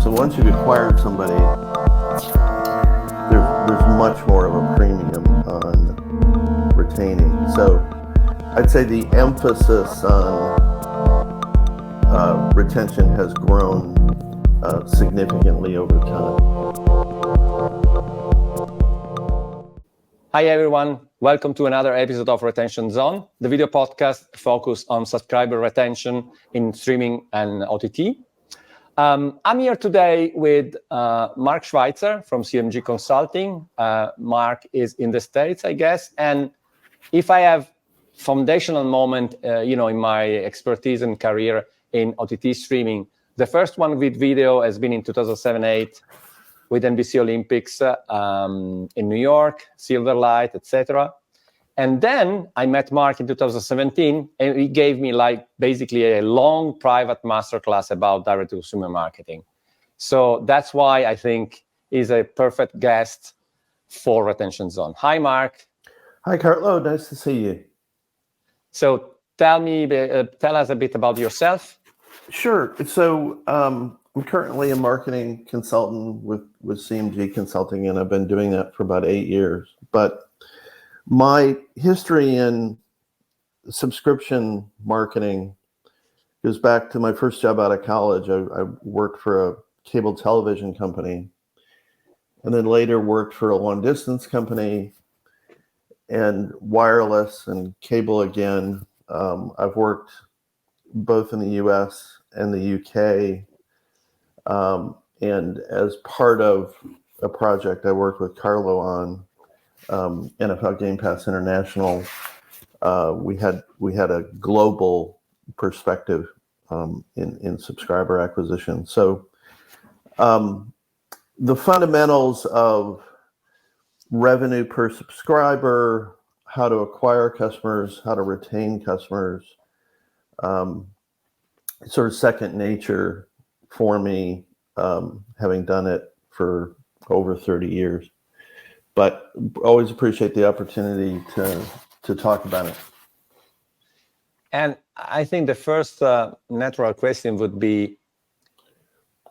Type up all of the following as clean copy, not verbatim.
So once you've acquired somebody, there's much more of a premium on retaining. So I'd say the emphasis on retention has grown significantly over time. Hi everyone, welcome to another episode of Retention Zone, the video podcast focused on subscriber retention in streaming and OTT. I'm here today with Mark Schweitzer from CMG Consulting. Mark is in the States, I guess. And if I have foundational moment, in my expertise and career in OTT streaming, the first one with video has been in 2007-8 with NBC Olympics in New York, Silverlight, etc. And then I met Mark in 2017, and he gave me basically a long private masterclass about direct-to-consumer marketing. So that's why I think he's a perfect guest for Retention Zone. Hi, Mark. Hi, Carlo. Nice to see you. So tell us a bit about yourself. Sure. So I'm currently a marketing consultant with CMG Consulting, and I've been doing that for about 8 years. But my history in subscription marketing goes back to my first job out of college. I worked for a cable television company, and then later worked for a long distance company and wireless and cable again. I've worked both in the US and the UK. And as part of a project I worked with Carlo on, NFL Game Pass International, we had a global perspective in subscriber acquisition. So the fundamentals of revenue per subscriber, how to acquire customers, how to retain customers, sort of second nature for me, having done it for over 30 years. But always appreciate the opportunity to talk about it. And I think the first natural question would be,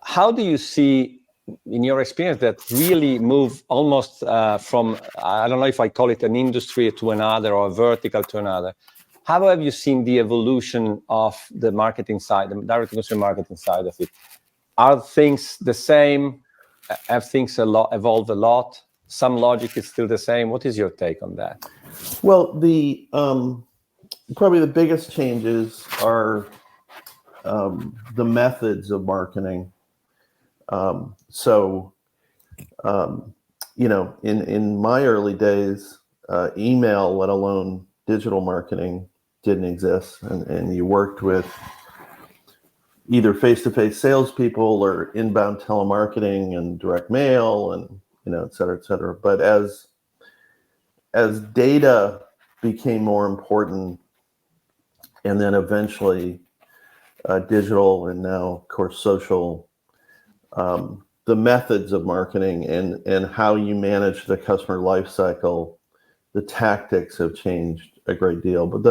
how do you see, in your experience, that really move almost from, I don't know if I call it an industry to another or a vertical to another? How have you seen the evolution of the marketing side, the direct-to-consumer marketing side of it? Are things the same? Have things evolved a lot? Some logic is still the same. What is your take on that? Well, the probably the biggest changes are the methods of marketing. In my early days, email, let alone digital marketing, didn't exist, and you worked with either face-to-face salespeople or inbound telemarketing and direct mail and et cetera, et cetera. But as data became more important, and then eventually digital and now, of course, social, the methods of marketing and how you manage the customer life cycle, the tactics have changed a great deal. But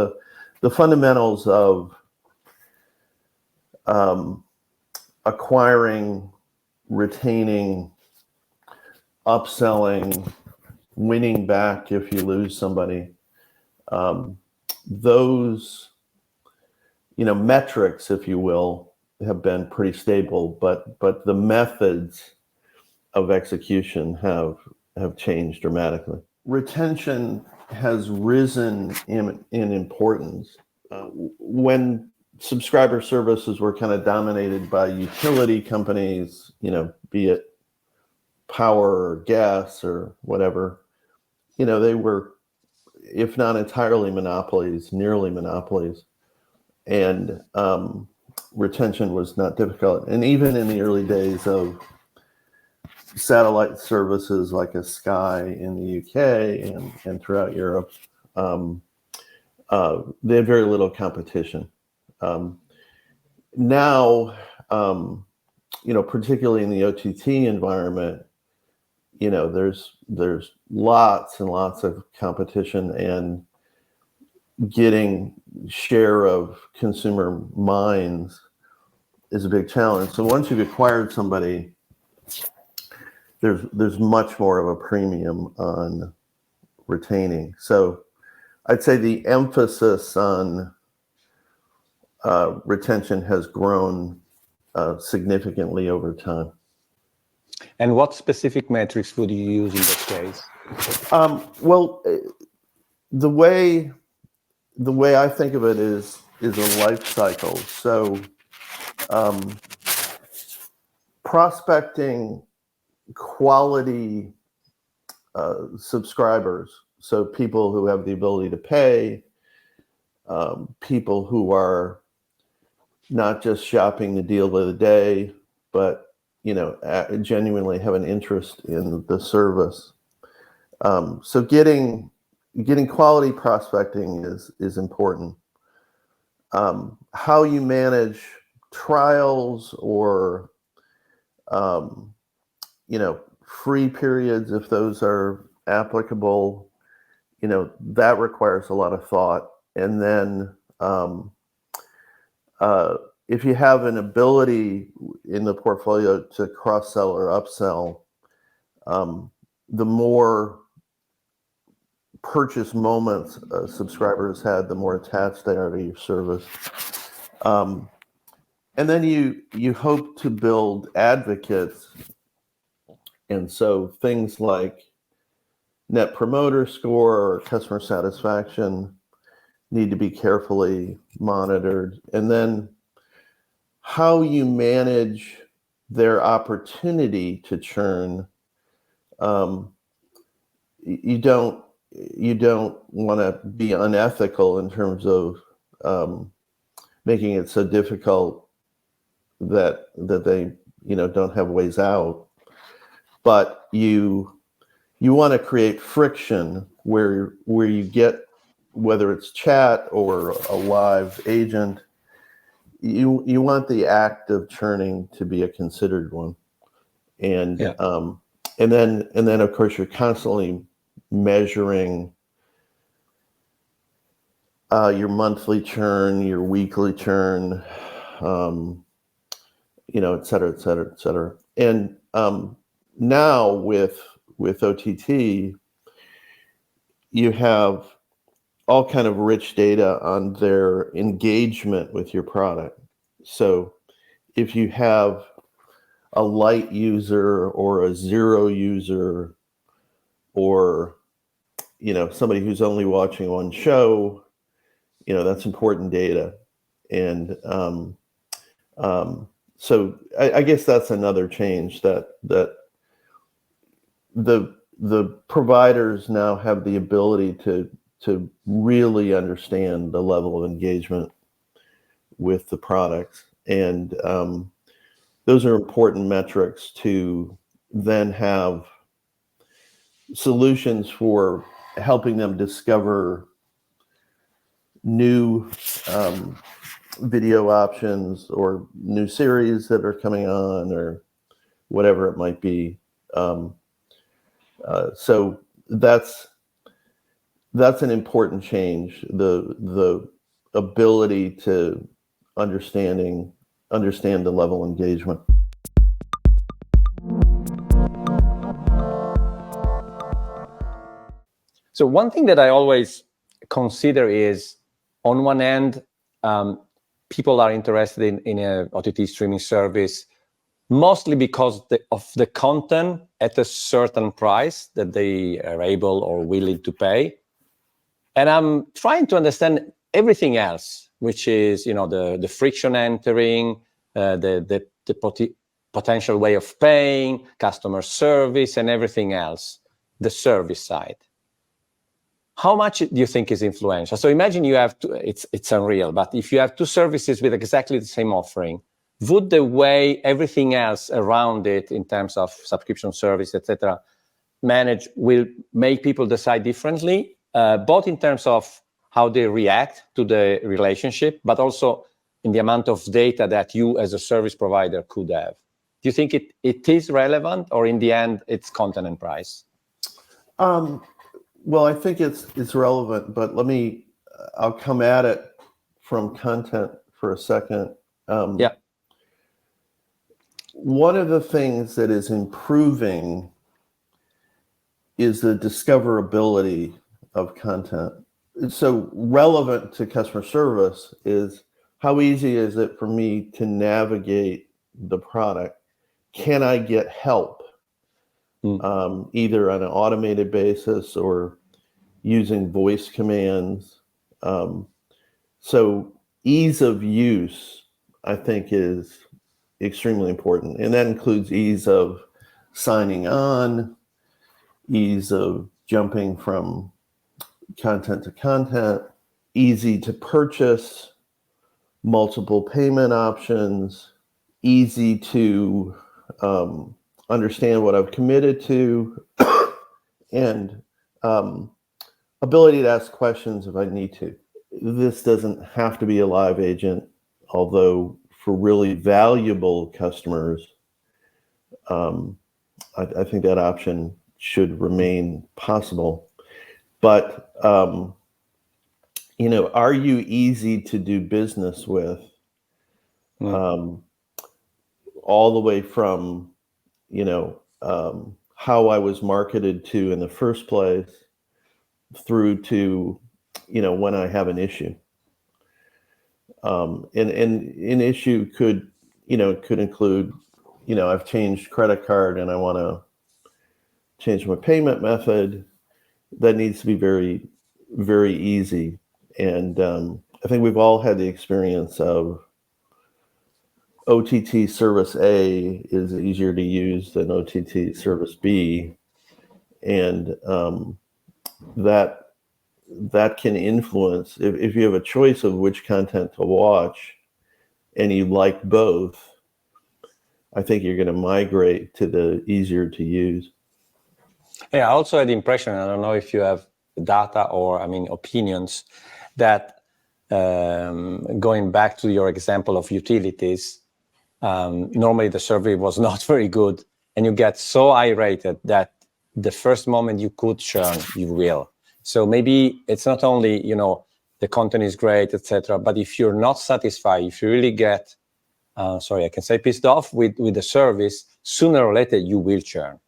the fundamentals of acquiring, retaining, upselling, winning back if you lose somebody, those metrics, if you will, have been pretty stable, but the methods of execution have changed dramatically. Retention has risen in importance. When subscriber services were kind of dominated by utility companies, be it power or gas or whatever, they were, if not entirely monopolies, nearly monopolies. And retention was not difficult. And even in the early days of satellite services like a Sky in the UK and throughout Europe, they had very little competition. Now, particularly in the OTT environment, there's lots and lots of competition, and getting share of consumer minds is a big challenge. So once you've acquired somebody, there's much more of a premium on retaining. So I'd say the emphasis on retention has grown significantly over time. And what specific metrics would you use in that case? Well, the way I think of it is a life cycle. So prospecting quality subscribers, so people who have the ability to pay, people who are not just shopping the deal of the day, but genuinely have an interest in the service. So getting quality prospecting is important. How you manage trials or free periods, if those are applicable, that requires a lot of thought. And then if you have an ability in the portfolio to cross-sell or upsell, the more purchase moments subscribers had, the more attached they are to your service. And then you hope to build advocates. And so things like Net Promoter Score or customer satisfaction need to be carefully monitored. And then how you manage their opportunity to churn. You don't want to be unethical in terms of making it so difficult that they don't have ways out. But you want to create friction where you get, whether it's chat or a live agent, you want the act of churning to be a considered one. And and then of course you're constantly measuring your monthly churn, your weekly churn, et cetera, et cetera, et cetera. And now with OTT, you have all kind of rich data on their engagement with your product. So if you have a light user or a zero user, or somebody who's only watching one show, that's important data. And so I guess that's another change, that the providers now have the ability to really understand the level of engagement with the products. And those are important metrics to then have solutions for helping them discover new video options or new series that are coming on, or whatever it might be. So that's an important change, the ability to understand the level of engagement. So one thing that I always consider is, on one end, people are interested in a OTT streaming service mostly because of the content at a certain price that they are able or willing to pay. And I'm trying to understand everything else, which is, the friction entering, the potential way of paying, customer service, and everything else, the service side. How much do you think is influential? So imagine you have it's unreal, but if you have two services with exactly the same offering, would the way everything else around it in terms of subscription service, etc., will make people decide differently, both in terms of how they react to the relationship, but also in the amount of data that you as a service provider could have? Do you think it is relevant, or in the end it's content and price? Well, I think it's relevant, but I'll come at it from content for a second. one of the things that is improving is the discoverability of content. So relevant to customer service is how easy is it for me to navigate the product? Can I get help, either on an automated basis or using voice commands? So ease of use, I think, is extremely important. And that includes ease of signing on, ease of jumping from content to content, easy to purchase, multiple payment options, easy to understand what I've committed to, and ability to ask questions if I need to. This doesn't have to be a live agent, although for really valuable customers, I think that option should remain possible. But, are you easy to do business with? All the way from, how I was marketed to in the first place through to, when I have an issue. And an issue could include, I've changed credit card and I want to change my payment method. That needs to be very, very easy. And I think we've all had the experience of OTT service A is easier to use than OTT service B. And that can influence, if you have a choice of which content to watch and you like both, I think you're going to migrate to the easier to use. Yeah, I also had the impression, I don't know if you have data or, opinions, that going back to your example of utilities, normally the survey was not very good, and you get so irritated that the first moment you could churn, you will. So maybe it's not only, the content is great, etc., but if you're not satisfied, if you really get, I can say pissed off with the service, sooner or later you will churn.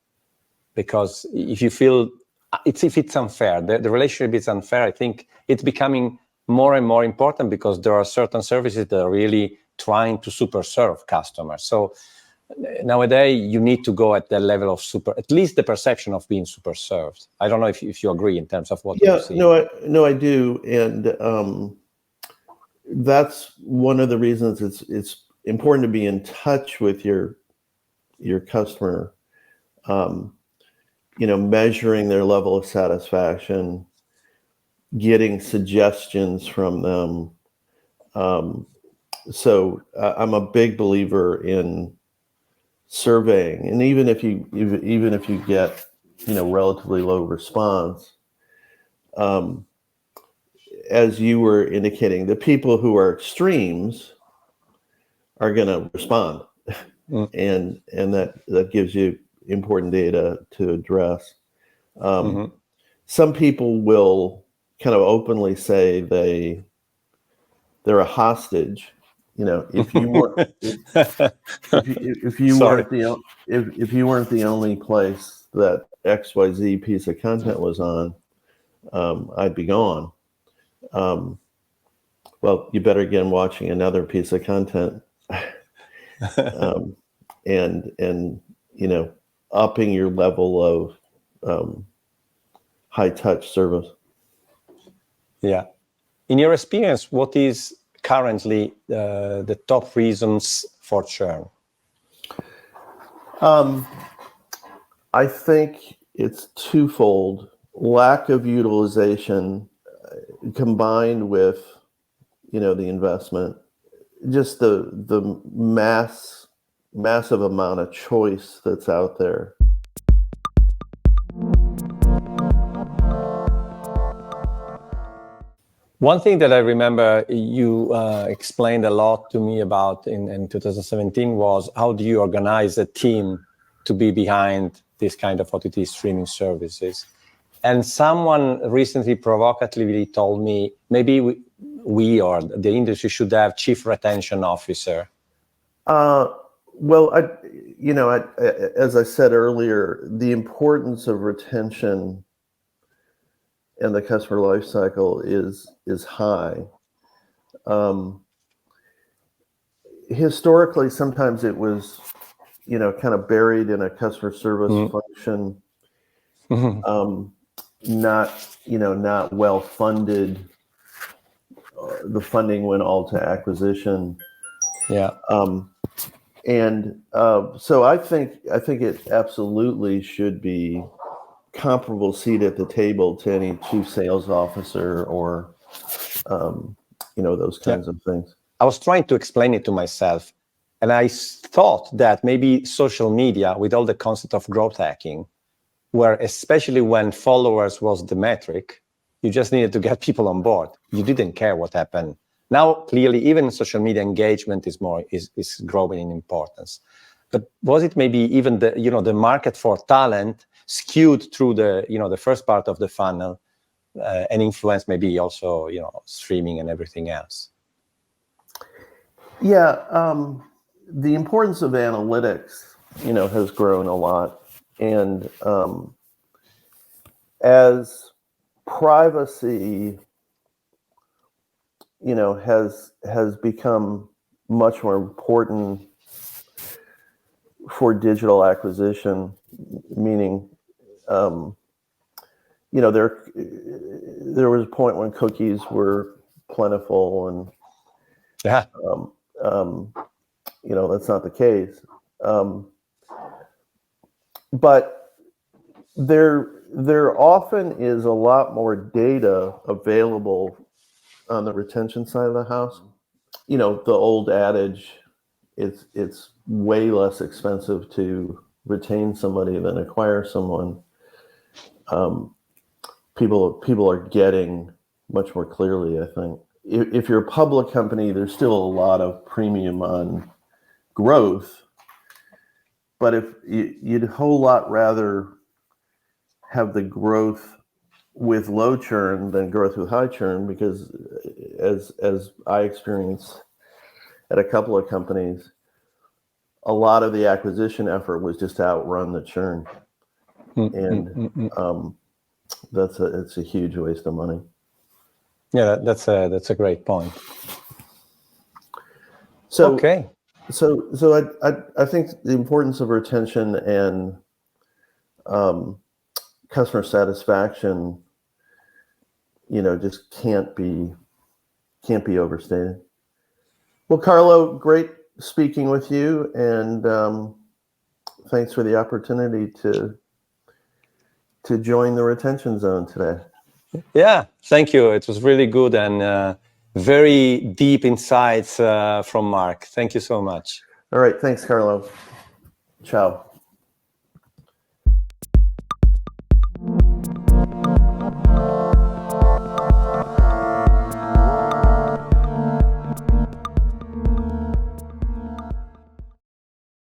Because if you feel, if it's unfair, the relationship is unfair, I think it's becoming more and more important because there are certain services that are really trying to super serve customers. So nowadays you need to go at the level of at least the perception of being super served. I don't know if you agree in terms of what you see. No, I do. And that's one of the reasons it's important to be in touch with your customer, measuring their level of satisfaction, getting suggestions from them. So I'm a big believer in surveying, and even if you get relatively low response, as you were indicating, the people who are extremes are going to respond, and that gives you important data to address. Some people will kind of openly say they're a hostage. If you weren't if you weren't the only place that XYZ piece of content was on, I'd be gone. Well, you better again watching another piece of content, and upping your level of high touch service. Yeah. In your experience, what is currently the top reasons for churn? I think it's twofold: lack of utilization combined with the investment, just the massive amount of choice that's out there. One thing that I remember you explained a lot to me about in 2017 was how do you organize a team to be behind this kind of OTT streaming services? And someone recently provocatively told me maybe we or the industry should have chief retention officer. Well, as I said earlier, the importance of retention and the customer life cycle is high. Historically, sometimes it was, kind of buried in a customer service function, not well funded. The funding went all to acquisition. Yeah. So I think it absolutely should be comparable seat at the table to any chief sales officer or those kinds of things. I was trying to explain it to myself, and I thought that maybe social media, with all the concept of growth hacking, where especially when followers was the metric, you just needed to get people on board. You didn't care what happened. Now, clearly, even social media engagement is growing in importance. But was it maybe even the market for talent skewed through the first part of the funnel, and influence maybe also streaming and everything else? Yeah, the importance of analytics, has grown a lot, and as privacy, has become much more important for digital acquisition, meaning, there was a point when cookies were plentiful, and that's not the case. But there often is a lot more data available on the retention side of the house. The old adage, it's way less expensive to retain somebody than acquire someone. People are getting much more clearly, I think. If you're a public company, there's still a lot of premium on growth, but if you'd a whole lot rather have the growth with low churn than growth with high churn, because as I experienced at a couple of companies, a lot of the acquisition effort was just to outrun the churn, and it's a huge waste of money. Yeah, that's a great point. So okay. So I think the importance of retention and customer satisfaction, just can't be overstated. Well, Carlo, great speaking with you, and thanks for the opportunity to join the retention zone today. Yeah, thank you. It was really good and very deep insights from Mark. Thank you so much. All right, thanks, Carlo. Ciao.